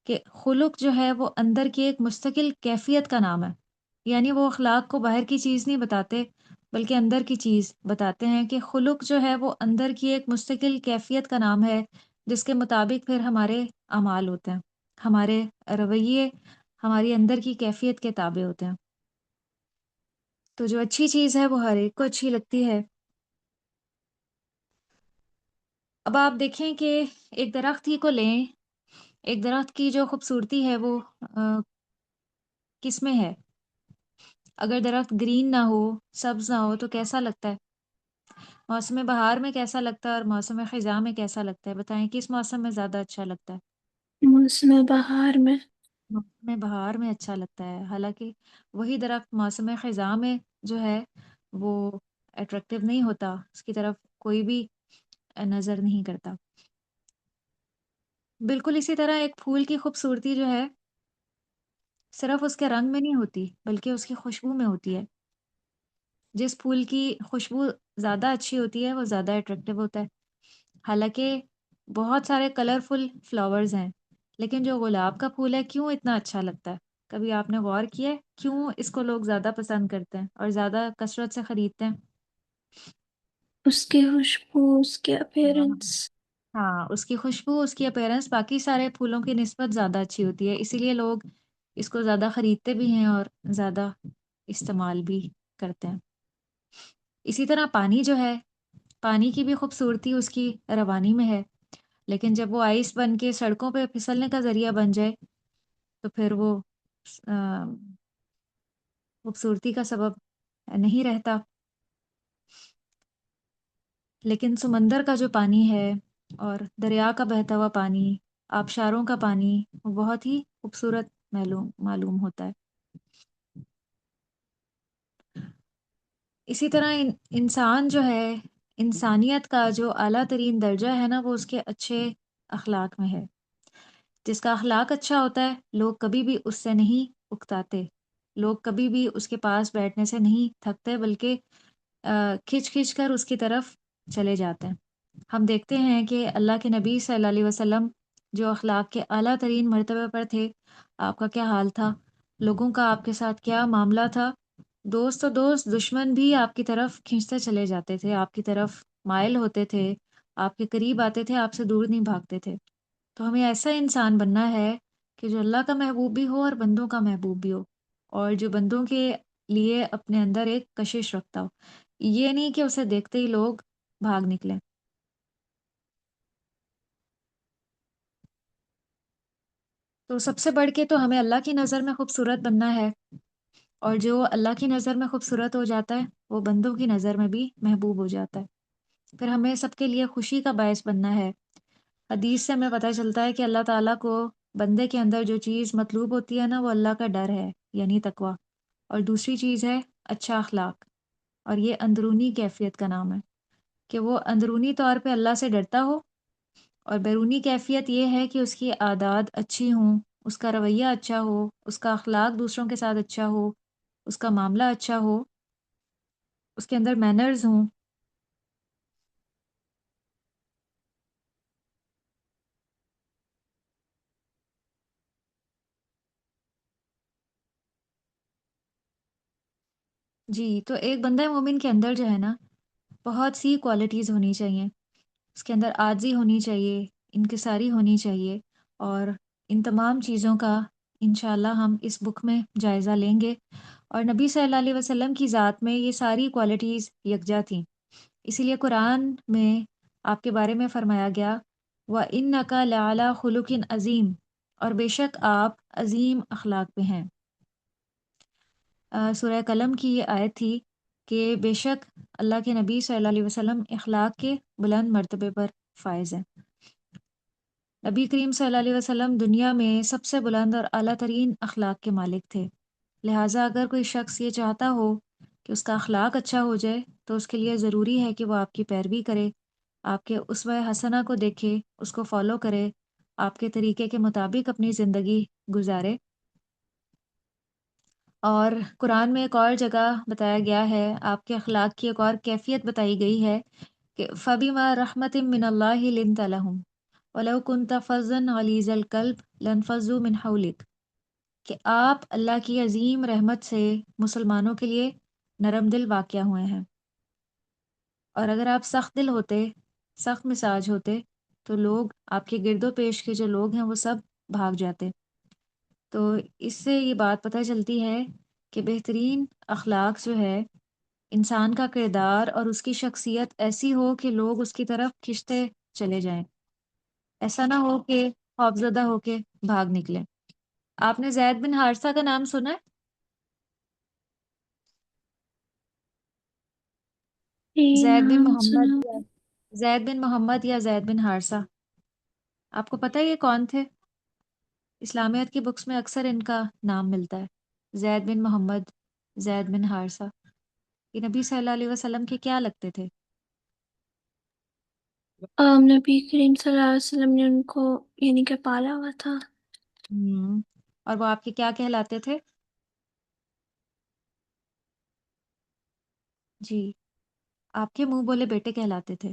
کہ خلق جو ہے وہ اندر کی ایک مستقل کیفیت کا نام ہے، یعنی وہ اخلاق کو باہر کی چیز نہیں بتاتے بلکہ اندر کی چیز بتاتے ہیں، کہ خلق جو ہے وہ اندر کی ایک مستقل کیفیت کا نام ہے جس کے مطابق پھر ہمارے اعمال ہوتے ہیں، ہمارے رویے ہماری اندر کی کیفیت کے تابع ہوتے ہیں۔ تو جو اچھی چیز ہے وہ ہر ایک کو اچھی لگتی ہے۔ اب آپ دیکھیں کہ ایک درخت ہی کو لیں، ایک درخت کی جو خوبصورتی ہے وہ کس میں ہے؟ اگر درخت گرین نہ ہو، سبز نہ ہو تو کیسا لگتا ہے؟ موسم بہار میں کیسا لگتا ہے اور موسم خزاں میں کیسا لگتا ہے؟ بتائیں کس موسم میں زیادہ اچھا لگتا ہے؟ موسم بہار میں۔ موسم بہار میں اچھا لگتا ہے، حالانکہ وہی درخت موسم خزاں میں جو ہے وہ اٹریکٹیو نہیں ہوتا، اس کی طرف کوئی بھی نظر نہیں کرتا۔ بالکل اسی طرح ایک پھول کی خوبصورتی جو ہے صرف اس کے رنگ میں نہیں ہوتی بلکہ اس کی خوشبو میں ہوتی ہے۔ جس پھول کی خوشبو زیادہ اچھی ہوتی ہے وہ زیادہ اٹریکٹیو ہوتا ہے، حالانکہ بہت سارے کلرفل فلاورز ہیں، لیکن جو گلاب کا پھول ہے کیوں اتنا اچھا لگتا ہے؟ کبھی آپ نے غور کیا ہے کیوں اس کو لوگ زیادہ پسند کرتے ہیں اور زیادہ کثرت سے خریدتے ہیں؟ اس کی خوشبو، اس کے ہاں اپیرنس. ہاں، اس کی خوشبو، اس کی اپیرنس باقی سارے پھولوں کی نسبت زیادہ اچھی ہوتی ہے، اسی لیے لوگ اس کو زیادہ خریدتے بھی ہیں اور زیادہ استعمال بھی کرتے ہیں۔ اسی طرح پانی جو ہے، پانی کی بھی خوبصورتی اس کی روانی میں ہے، لیکن جب وہ آئس بن کے سڑکوں پہ پھسلنے کا ذریعہ بن جائے تو پھر وہ آ، خوبصورتی کا سبب نہیں رہتا۔ لیکن سمندر کا جو پانی ہے اور دریا کا بہتا ہوا پانی، آبشاروں کا پانی، وہ بہت ہی خوبصورت معلوم ہوتا ہے۔ اسی طرح انسان جو ہے، انسانیت کا جو اعلیٰ ترین درجہ ہے نا، وہ اس کے اچھے اخلاق میں ہے۔ جس کا اخلاق اچھا ہوتا ہے لوگ کبھی بھی اس سے نہیں اکتاتے، لوگ کبھی بھی اس کے پاس بیٹھنے سے نہیں تھکتے، بلکہ کھنچ کھنچ کر اس کی طرف چلے جاتے ہیں۔ ہم دیکھتے ہیں کہ اللہ کے نبی صلی اللہ علیہ وسلم جو اخلاق کے اعلیٰ ترین مرتبے پر تھے، آپ کا کیا حال تھا، لوگوں کا آپ کے ساتھ کیا معاملہ تھا، دوست و دوست دشمن بھی آپ کی طرف کھنچتے چلے جاتے تھے، آپ کی طرف مائل ہوتے تھے، آپ کے قریب آتے تھے، آپ سے دور نہیں بھاگتے تھے۔ تو ہمیں ایسا انسان بننا ہے کہ جو اللہ کا محبوب بھی ہو اور بندوں کا محبوب بھی ہو، اور جو بندوں کے لیے اپنے اندر ایک کشش رکھتا ہو، یہ نہیں کہ اسے دیکھتے ہی لوگ بھاگ نکلیں۔ تو سب سے بڑھ کے تو ہمیں اللہ کی نظر میں خوبصورت بننا ہے، اور جو اللہ کی نظر میں خوبصورت ہو جاتا ہے وہ بندوں کی نظر میں بھی محبوب ہو جاتا ہے۔ پھر ہمیں سب کے لیے خوشی کا باعث بننا ہے۔ حدیث سے ہمیں پتہ چلتا ہے کہ اللہ تعالیٰ کو بندے کے اندر جو چیز مطلوب ہوتی ہے نا، وہ اللہ کا ڈر ہے، یعنی تقویٰ، اور دوسری چیز ہے اچھا اخلاق، اور یہ اندرونی کیفیت کا نام ہے کہ وہ اندرونی طور پہ اللہ سے ڈرتا ہو، اور بیرونی کیفیت یہ ہے کہ اس کی عادات اچھی ہوں، اس کا رویہ اچھا ہو، اس کا اخلاق دوسروں کے ساتھ اچھا ہو، اس کا معاملہ اچھا ہو، اس کے اندر مینرز ہوں۔ جی، تو ایک بندہ مومن کے اندر جو ہے نا، بہت سی کوالٹیز ہونی چاہیے۔ اس کے اندر عاجزی ہونی چاہیے، انکساری ہونی چاہیے، اور ان تمام چیزوں کا انشاءاللہ ہم اس بک میں جائزہ لیں گے۔ اور نبی صلی اللہ علیہ وسلم کی ذات میں یہ ساری کوالٹیز یکجا تھیں، اسی لیے قرآن میں آپ کے بارے میں فرمایا گیا وَإِنَّكَ لَعَلَىٰ خُلُقٍ عظیم، اور بے شک آپ عظیم اخلاق پہ ہیں۔ سورہ قلم کی یہ آیت تھی کہ بے شک اللہ کے نبی صلی اللہ علیہ وسلم اخلاق کے بلند مرتبے پر فائز ہیں۔ نبی کریم صلی اللہ علیہ وسلم دنیا میں سب سے بلند اور اعلیٰ ترین اخلاق کے مالک تھے، لہٰذا اگر کوئی شخص یہ چاہتا ہو کہ اس کا اخلاق اچھا ہو جائے تو اس کے لیے ضروری ہے کہ وہ آپ کی پیروی کرے، آپ کے اسوہ حسنہ کو دیکھے، اس کو فالو کرے، آپ کے طریقے کے مطابق اپنی زندگی گزارے۔ اور قرآن میں ایک اور جگہ بتایا گیا ہے، آپ کے اخلاق کی ایک اور کیفیت بتائی گئی ہے کہ فَبِمَا رَحْمَةٍ مِّنَ اللَّهِ لِنْتَ لَهُمْ وَلَوْ كُنْتَ فَظًّا غَلِيظَ الْقَلْبِ لَانفَضُّوا مِنْ حَوْلِكَ، کہ آپ اللہ کی عظیم رحمت سے مسلمانوں کے لیے نرم دل واقع ہوئے ہیں، اور اگر آپ سخت دل ہوتے، سخت مزاج ہوتے، تو لوگ آپ کے گرد و پیش کے جو لوگ ہیں وہ سب بھاگ جاتے۔ تو اس سے یہ بات پتہ چلتی ہے کہ بہترین اخلاق جو ہے، انسان کا کردار اور اس کی شخصیت ایسی ہو کہ لوگ اس کی طرف کھنچتے چلے جائیں، ایسا نہ ہو کہ خوفزدہ ہو کے بھاگ نکلیں۔ آپ نے زید بن حارثہ کا نام سنا ہے؟ یہ زید بن نام محمد سنا. یا زید بن محمد یا زید بن حارثہ، آپ کو پتہ ہے یہ کون تھے؟ اسلامیت کی بکس میں اکثر ان کا نام ملتا ہے، زید بن محمد، زید بن حارثہ۔ یہ نبی صلی اللہ علیہ وسلم کے کیا لگتے تھے؟ نبی کریم صلی اللہ علیہ وسلم نے ان کو یعنی کہ پالا ہوا تھا. اور وہ آپ کے کیا کہلاتے تھے؟ جی، آپ کے منہ بولے بیٹے کہلاتے تھے۔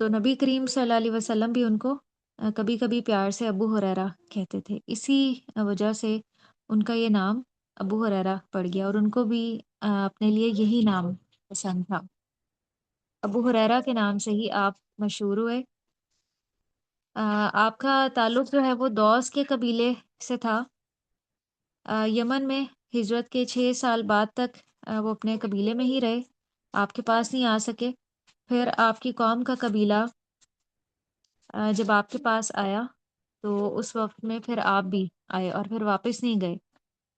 تو نبی کریم صلی اللہ علیہ وسلم بھی ان کو کبھی کبھی پیار سے ابو ہریرہ کہتے تھے، اسی وجہ سے ان کا یہ نام ابو ہریرہ پڑ گیا، اور ان کو بھی اپنے لیے یہی نام پسند تھا۔ ابو ہریرہ کے نام سے ہی آپ مشہور ہوئے۔ آپ کا تعلق جو ہے وہ دوس کے قبیلے سے تھا۔ یمن میں ہجرت کے 6 سال بعد تک وہ اپنے قبیلے میں ہی رہے، آپ کے پاس نہیں آ سکے۔ پھر آپ کی قوم کا قبیلہ جب آپ کے پاس آیا تو اس وقت میں پھر آپ بھی آئے اور پھر واپس نہیں گئے،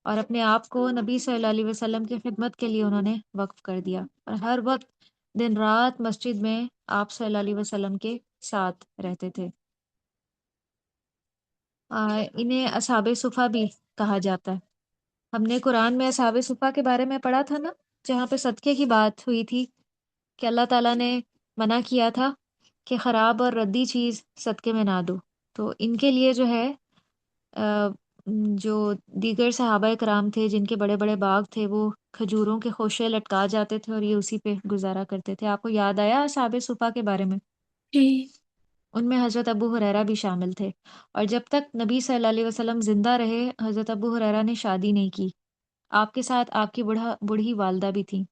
اور اپنے آپ کو نبی صلی اللہ علیہ وسلم کی خدمت کے لیے انہوں نے وقف کر دیا، اور ہر وقت دن رات مسجد میں آپ صلی اللہ علیہ وسلم کے ساتھ رہتے تھے۔ انہیں اصحاب صفا بھی کہا جاتا ہے۔ ہم نے قرآن میں اصحاب صفا کے بارے میں پڑھا تھا نا، جہاں پہ صدقے کی بات ہوئی تھی کہ اللہ تعالیٰ نے منع کیا تھا کہ خراب اور ردی چیز صدقے میں نہ دو، تو ان کے لیے جو ہے آ، جو دیگر صحابہ کرام تھے جن کے بڑے بڑے باغ تھے، وہ کھجوروں کے خوشے لٹکا جاتے تھے اور یہ اسی پہ گزارا کرتے تھے۔ آپ کو یاد آیا اصحاب صفا کے بارے میں؟ جی ان میں حضرت ابو ہریرہ بھی شامل تھے، اور جب تک نبی صلی اللہ علیہ وسلم زندہ رہے حضرت ابو ہریرہ نے شادی نہیں کی۔ آپ کے ساتھ آپ کی بوڑھی والدہ بھی تھیں،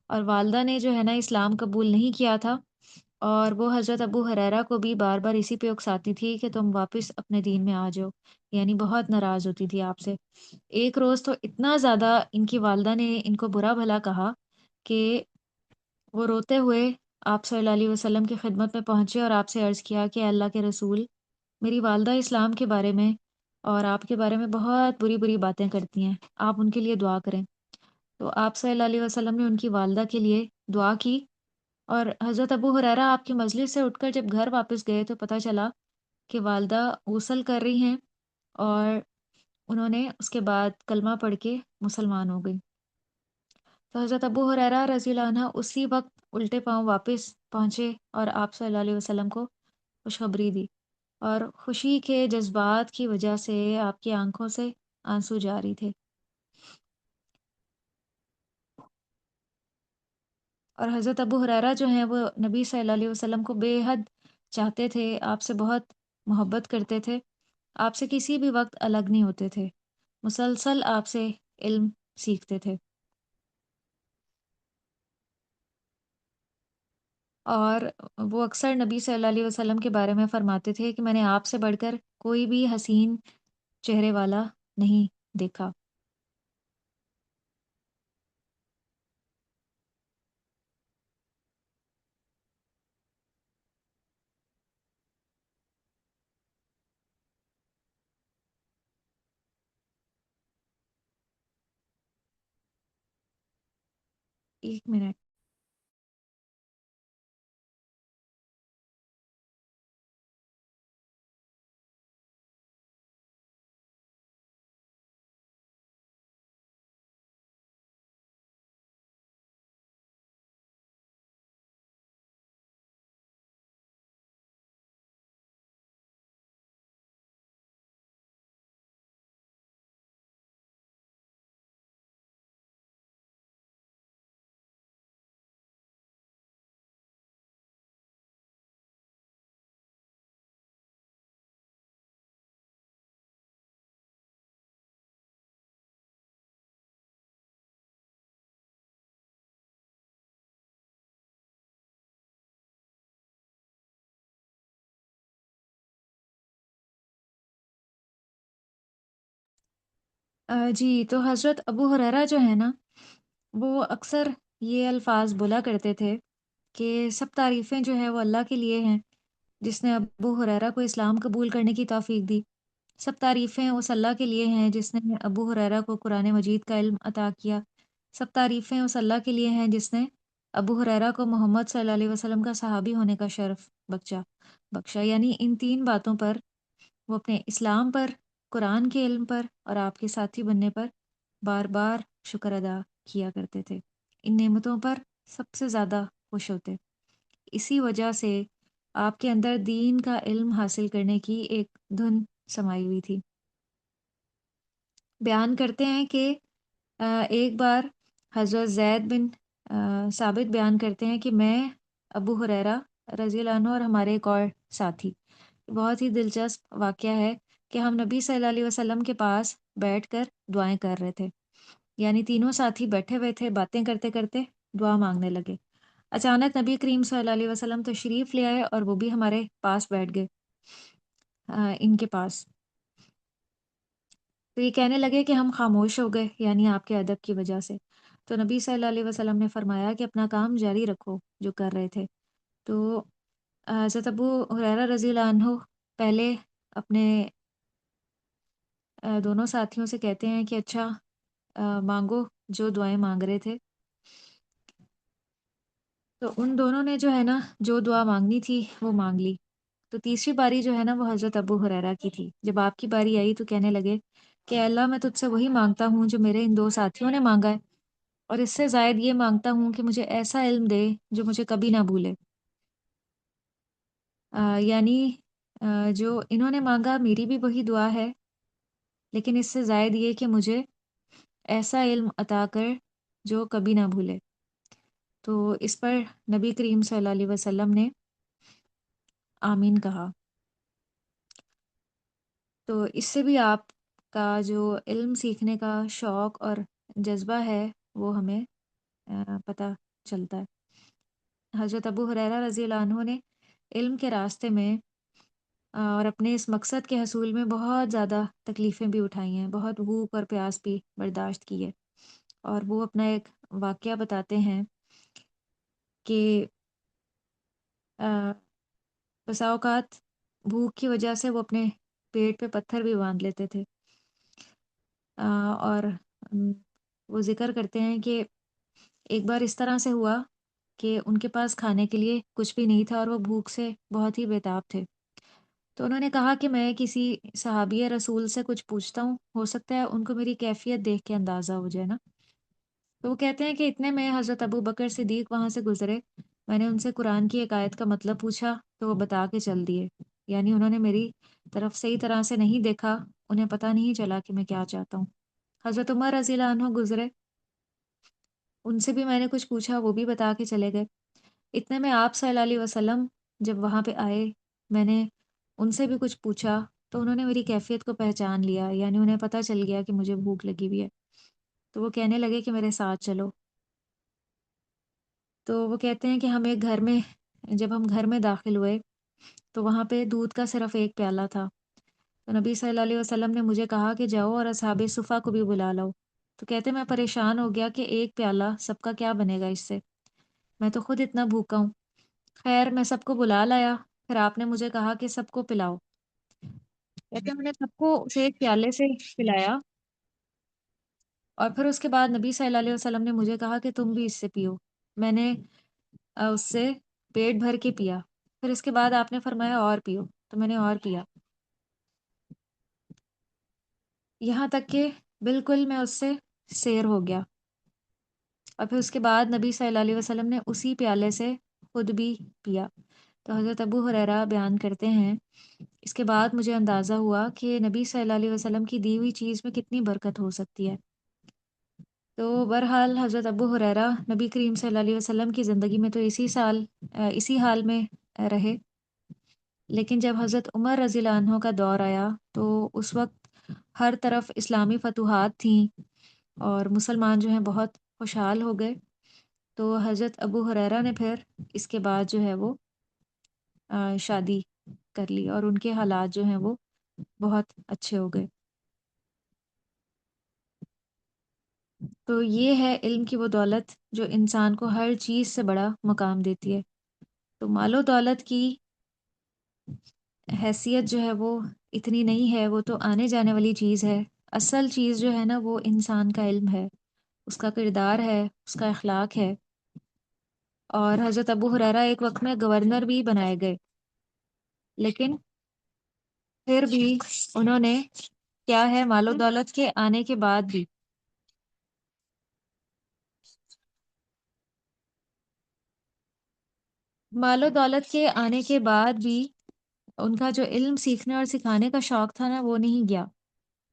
اور والدہ نے جو ہے نا اسلام قبول نہیں کیا تھا، اور وہ حضرت ابو ہریرہ کو بھی بار بار اسی پہ اکساتی تھی کہ تم واپس اپنے دین میں آ جاؤ، یعنی بہت ناراض ہوتی تھی آپ سے۔ ایک روز تو اتنا زیادہ ان کی والدہ نے ان کو برا بھلا کہا کہ وہ روتے ہوئے آپ صلی اللہ علیہ وسلم کی خدمت میں پہنچے اور آپ سے عرض کیا کہ اے اللہ کے رسول، میری والدہ اسلام کے بارے میں اور آپ کے بارے میں بہت بری بری باتیں کرتی ہیں، آپ ان کے لیے دعا کریں۔ تو آپ صلی اللہ علیہ وسلم نے ان کی والدہ کے لیے دعا کی، اور حضرت ابو ہریرہ آپ کی مجلس سے اٹھ کر جب گھر واپس گئے تو پتہ چلا کہ والدہ غسل کر رہی ہیں، اور انہوں نے اس کے بعد کلمہ پڑھ کے مسلمان ہو گئی۔ تو حضرت ابو ہریرہ رضی اللہ عنہ اسی وقت الٹے پاؤں واپس پہنچے اور آپ صلی اللہ علیہ وسلم کو خوشخبری دی، اور خوشی کے جذبات کی وجہ سے آپ کی آنکھوں سے آنسو جاری تھے۔ اور حضرت ابو ہریرہ جو ہیں وہ نبی صلی اللہ علیہ وسلم کو بے حد چاہتے تھے، آپ سے بہت محبت کرتے تھے، آپ سے کسی بھی وقت الگ نہیں ہوتے تھے، مسلسل آپ سے علم سیکھتے تھے، اور وہ اکثر نبی صلی اللہ علیہ وسلم کے بارے میں فرماتے تھے کہ میں نے آپ سے بڑھ کر کوئی بھی حسین چہرے والا نہیں دیکھا۔ ایک منٹ۔ جی، تو حضرت ابو ہریرہ جو ہے نا، وہ اکثر یہ الفاظ بولا کرتے تھے کہ سب تعریفیں جو ہے وہ اللہ کے لیے ہیں جس نے ابو ہریرہ کو اسلام قبول کرنے کی توفیق دی۔ سب تعریفیں اس اللہ کے لیے ہیں جس نے ابو ہریرہ کو قرآن مجید کا علم عطا کیا۔ سب تعریفیں اس اللہ کے لیے ہیں جس نے ابو ہریرہ کو محمد صلی اللہ علیہ وسلم کا صحابی ہونے کا شرف بخشا، یعنی ان تین باتوں پر وہ اپنے اسلام پر، قرآن کے علم پر اور آپ کے ساتھی بننے پر بار بار شکر ادا کیا کرتے تھے۔ ان نعمتوں پر سب سے زیادہ خوش ہوتے، اسی وجہ سے آپ کے اندر دین کا علم حاصل کرنے کی ایک دھن سمائی ہوئی تھی۔ بیان کرتے ہیں کہ ایک بار حضرت زید بن ثابت بیان کرتے ہیں کہ میں ابو ہریرہ رضی اللہ عنہ اور ہمارے ایک اور ساتھی۔ بہت ہی دلچسپ واقعہ ہے کہ ہم نبی صلی اللہ علیہ وسلم کے پاس بیٹھ کر دعائیں کر رہے تھے، یعنی تینوں ساتھی بیٹھے ہوئے تھے، باتیں کرتے کرتے دعا مانگنے لگے۔ اچانک نبی کریم صلی اللہ علیہ وسلم تشریف لے آئے اور وہ بھی ہمارے پاس بیٹھ گئے، ان کے پاس۔ تو یہ کہنے لگے کہ ہم خاموش ہو گئے، یعنی آپ کے ادب کی وجہ سے۔ تو نبی صلی اللہ علیہ وسلم نے فرمایا کہ اپنا کام جاری رکھو جو کر رہے تھے۔ تو حضرت ابو ہریرہ رضی اللہ عنہ پہلے اپنے دونوں ساتھیوں سے کہتے ہیں کہ اچھا مانگو جو دعائیں مانگ رہے تھے۔ تو ان دونوں نے جو ہے نا جو دعا مانگنی تھی وہ مانگ لی۔ تو تیسری باری جو ہے نا وہ حضرت ابو ہریرہ کی تھی۔ جب آپ کی باری آئی تو کہنے لگے کہ اے اللہ، میں تجھ سے وہی مانگتا ہوں جو میرے ان دو ساتھیوں نے مانگا ہے، اور اس سے زائد یہ مانگتا ہوں کہ مجھے ایسا علم دے جو مجھے کبھی نہ بھولے۔ یعنی جو انہوں نے مانگا میری بھی وہی دعا ہے، لیکن اس سے زائد یہ کہ مجھے ایسا علم عطا کر جو کبھی نہ بھولے۔ تو اس پر نبی کریم صلی اللہ علیہ وسلم نے آمین کہا۔ تو اس سے بھی آپ کا جو علم سیکھنے کا شوق اور جذبہ ہے وہ ہمیں پتہ چلتا ہے۔ حضرت ابو ہریرہ رضی اللہ عنہ نے علم کے راستے میں اور اپنے اس مقصد کے حصول میں بہت زیادہ تکلیفیں بھی اٹھائی ہیں، بہت بھوک اور پیاس بھی برداشت کی ہے۔ اور وہ اپنا ایک واقعہ بتاتے ہیں کہ بسا اوقات بھوک کی وجہ سے وہ اپنے پیٹ پہ پتھر بھی باندھ لیتے تھے۔ اور وہ ذکر کرتے ہیں کہ ایک بار اس طرح سے ہوا کہ ان کے پاس کھانے کے لیے کچھ بھی نہیں تھا اور وہ بھوک سے بہت ہی بےتاب تھے۔ تو انہوں نے کہا کہ میں کسی صحابی رسول سے کچھ پوچھتا ہوں، ہو سکتا ہے ان کو میری کیفیت دیکھ کے اندازہ ہو جائے نا۔ تو وہ کہتے ہیں کہ اتنے میں حضرت ابو بکر صدیق وہاں سے گزرے۔ میں نے ان سے قرآن کی ایک آیت کا مطلب پوچھا تو وہ بتا کے چل دیے، یعنی انہوں نے میری طرف صحیح طرح سے نہیں دیکھا، انہیں پتہ نہیں چلا کہ میں کیا چاہتا ہوں۔ حضرت عمر رضی اللہ عنہ گزرے، ان سے بھی میں نے کچھ پوچھا، وہ بھی بتا کے چلے گئے۔ اتنے میں آپ صلی اللہ علیہ وسلم جب وہاں پہ آئے، میں نے ان سے بھی کچھ پوچھا تو انہوں نے میری کیفیت کو پہچان لیا، یعنی انہیں پتہ چل گیا کہ مجھے بھوک لگی ہوئی ہے۔ تو وہ کہنے لگے کہ میرے ساتھ چلو۔ تو وہ کہتے ہیں کہ جب ہم گھر میں داخل ہوئے تو وہاں پہ دودھ کا صرف ایک پیالہ تھا۔ تو نبی صلی اللہ علیہ وسلم نے مجھے کہا کہ جاؤ اور اصحاب صفا کو بھی بلا لاؤ۔ تو کہتے میں پریشان ہو گیا کہ ایک پیالہ سب کا کیا بنے گا اس سے، میں تو خود اتنا بھوکا ہوں۔ خیر میں سب کو بلا لایا، پھر آپ نے مجھے کہا کہ سب کو پلاؤ۔ کہتے میں نے سب کو اسے ایک پیالے سے پلایا، اور پھر اس کے بعد نبی صلی اللہ علیہ وسلم نے مجھے کہا کہ تم بھی اس سے پیو۔ میں نے اس سے پیٹ بھر کے پیا۔ پھر اس کے بعد آپ نے فرمایا اور پیو، تو میں نے اور پیا، یہاں تک کہ بالکل میں اس سے سیر ہو گیا۔ اور پھر اس کے بعد نبی صلی اللہ علیہ وسلم نے اسی پیالے سے خود بھی پیا۔ تو حضرت ابو ہریرہ بیان کرتے ہیں اس کے بعد مجھے اندازہ ہوا کہ نبی صلی اللہ علیہ وسلم کی دی ہوئی چیز میں کتنی برکت ہو سکتی ہے۔ تو بہرحال حضرت ابو ہریرہ نبی کریم صلی اللہ علیہ وسلم کی زندگی میں تو اسی حال میں رہے، لیکن جب حضرت عمر رضی اللہ عنہ کا دور آیا تو اس وقت ہر طرف اسلامی فتوحات تھیں اور مسلمان جو ہیں بہت خوشحال ہو گئے۔ تو حضرت ابو ہریرہ نے پھر اس کے بعد جو ہے وہ شادی کر لی اور ان کے حالات جو ہیں وہ بہت اچھے ہو گئے۔ تو یہ ہے علم کی وہ دولت جو انسان کو ہر چیز سے بڑا مقام دیتی ہے۔ تو مال و دولت کی حیثیت جو ہے وہ اتنی نہیں ہے، وہ تو آنے جانے والی چیز ہے۔ اصل چیز جو ہے نا وہ انسان کا علم ہے، اس کا کردار ہے، اس کا اخلاق ہے۔ اور حضرت ابو ہریرہ ایک وقت میں گورنر بھی بنائے گئے، لیکن پھر بھی انہوں نے کیا ہے، مال و دولت کے آنے کے بعد بھی مال و دولت کے آنے کے بعد بھی ان کا جو علم سیکھنے اور سکھانے کا شوق تھا نا وہ نہیں گیا،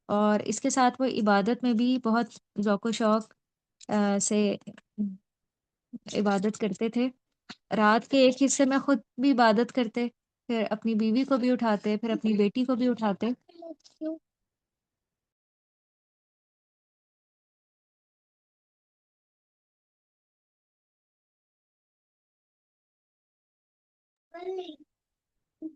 اور اس کے ساتھ وہ عبادت میں بھی بہت ذوق و شوق سے عبادت کرتے تھے۔ رات کے ایک حصے میں خود بھی عبادت کرتے، پھر اپنی بیوی کو بھی اٹھاتے، پھر اپنی بیٹی کو بھی اٹھاتے۔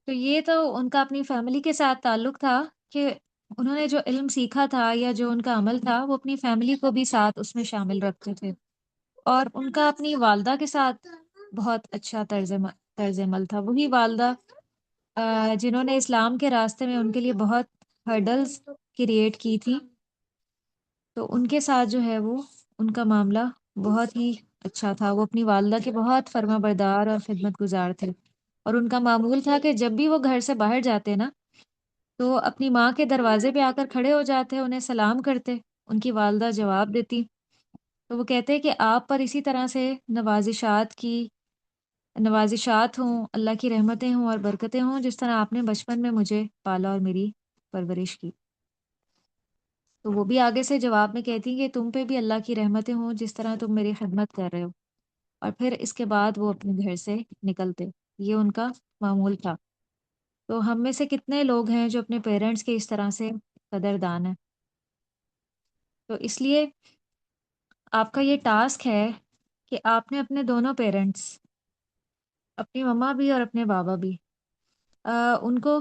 تو یہ تو ان کا اپنی فیملی کے ساتھ تعلق تھا کہ انہوں نے جو علم سیکھا تھا یا جو ان کا عمل تھا وہ اپنی فیملی کو بھی ساتھ اس میں شامل رکھتے تھے، اور ان کا اپنی والدہ کے ساتھ بہت اچھا طرز عمل تھا۔ وہی والدہ جنہوں نے اسلام کے راستے میں ان کے لیے بہت ہرڈلز کریٹ کی تھی، تو ان کے ساتھ جو ہے وہ ان کا معاملہ بہت ہی اچھا تھا۔ وہ اپنی والدہ کے بہت فرما بردار اور خدمت گزار تھے، اور ان کا معمول تھا کہ جب بھی وہ گھر سے باہر جاتے نا تو اپنی ماں کے دروازے پہ آ کر کھڑے ہو جاتے، انہیں سلام کرتے، ان کی والدہ جواب دیتی، تو وہ کہتے کہ آپ پر اسی طرح سے نوازشات ہوں، اللہ کی رحمتیں ہوں اور برکتیں ہوں، جس طرح آپ نے بچپن میں مجھے پالا اور میری پرورش کی۔ تو وہ بھی آگے سے جواب میں کہتی کہ تم پہ بھی اللہ کی رحمتیں ہوں، جس طرح تم میری خدمت کر رہے ہو، اور پھر اس کے بعد وہ اپنے گھر سے نکلتے۔ یہ ان کا معمول تھا۔ تو ہم میں سے کتنے لوگ ہیں جو اپنے پیرنٹس کے اس طرح سے قدردان ہیں؟ تو اس لیے آپ کا یہ ٹاسک ہے کہ آپ نے اپنے دونوں پیرنٹس، اپنی مما بھی اور اپنے بابا بھی، ان کو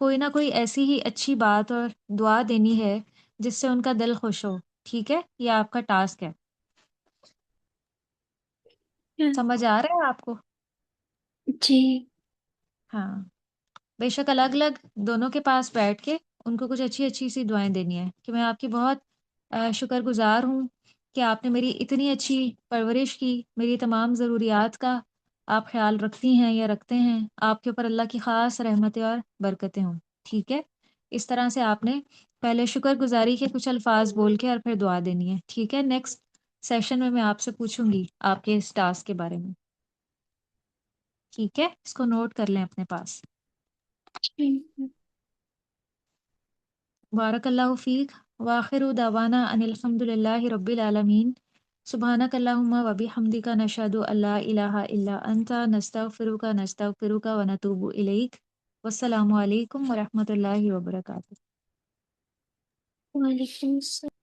کوئی نہ کوئی ایسی ہی اچھی بات اور دعا دینی ہے جس سے ان کا دل خوش ہو۔ ٹھیک ہے؟ یہ آپ کا ٹاسک ہے۔ سمجھ آ رہا ہے آپ کو؟ جی ہاں، بے شک الگ الگ دونوں کے پاس بیٹھ کے ان کو کچھ اچھی اچھی سی دعائیں دینی ہے کہ میں آپ کی بہت شکر گزار ہوں کہ آپ نے میری اتنی اچھی پرورش کی، میری تمام ضروریات کا آپ خیال رکھتی ہیں یا رکھتے ہیں، آپ کے اوپر اللہ کی خاص رحمتیں اور برکتیں ہوں۔ ٹھیک ہے؟ اس طرح سے آپ نے پہلے شکر گزاری کے کچھ الفاظ بول کے اور پھر دعا دینی ہے۔ ٹھیک ہے؟ نیکسٹ سیشن میں آپ سے پوچھوں گی آپ کے اس ٹاسک کے بارے میں۔ ٹھیک ہے؟ اس کو نوٹ کر لیں اپنے پاس۔ ٹھیک ہے۔ بارک اللہ فیک، وآخر دعوانا ان الحمد للہ رب العالمین، سبحانک اللہم و بحمدک، نشہد ان لا الہ الا انت، نستغفرک ونتوب الیک۔ والسلام علیکم ورحمۃ اللہ وبرکاتہ۔ وعلیکم السلام۔